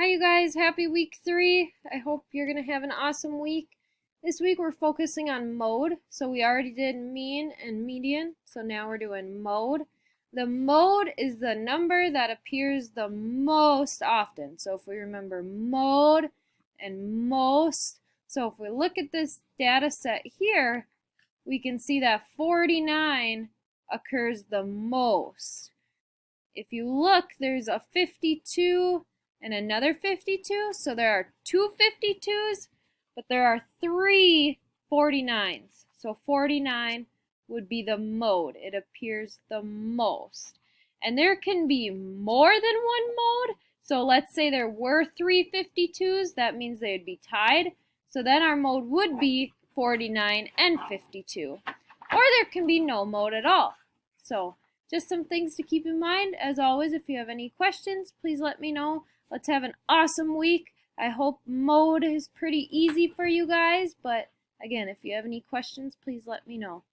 Hi, you guys. Happy week 3. I hope you're going to have an awesome week. This week we're focusing on mode. So we already did mean and median. So now we're doing mode. The mode is the number that appears the most often. So if we remember mode and most. So if we look at this data set here, we can see that 49 occurs the most. If you look, there's a 52 and another 52, so there are two 52s, but there are three 49s. So 49 would be the mode. It appears the most. And there can be more than one mode. So let's say there were three 52s, that means they would be tied. So then our mode would be 49 and 52. Or there can be no mode at all. So just some things to keep in mind. As always, if you have any questions, please let me know. Let's have an awesome week. I hope mode is pretty easy for you guys, but again, if you have any questions, please let me know.